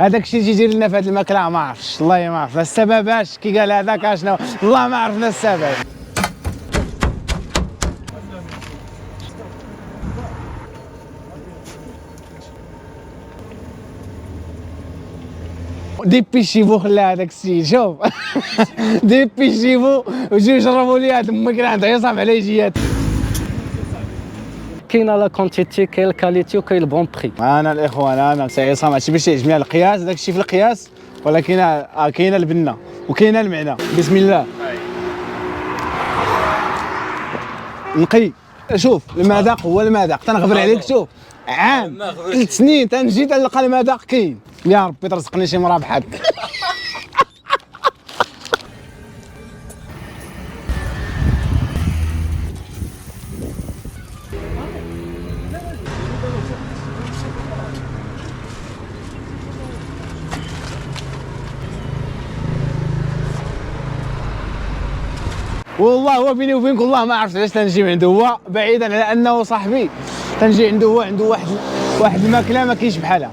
هذاك الشيء اللي تيدير لنا في هذه الماكله ما عرفتش، والله ما عرفت السبب اش كي قال هذاك اشنو، والله ما عرفنا السبب. ديبيشيفو خلى هذاك السيد شوف ديبيشيفو وجيو جربوا لي هذا امك راه عندها يصعب على يجيات. كاينه لا كونتيتي، كاين الكاليتي وكاين البون بري. انا الاخوان انا سي عصام هادشي باش يعجبني القياس، داك الشيء في القياس، ولا كاينه البنه وكاينه المعنى. بسم الله نقي. شوف المذاق هو المذاق، تنغبر عليك. شوف عام 3 سنين تنجي تلقى المذاق كاين. يا ربي ترزقني شي مرا بحالك. والله هو بيني وبينك والله ما عرفت علاش تنجي عنده، هو بعيدا على انه صاحبي تنجي عنده، هو عنده واحد الماكله ما كاينش بحالها.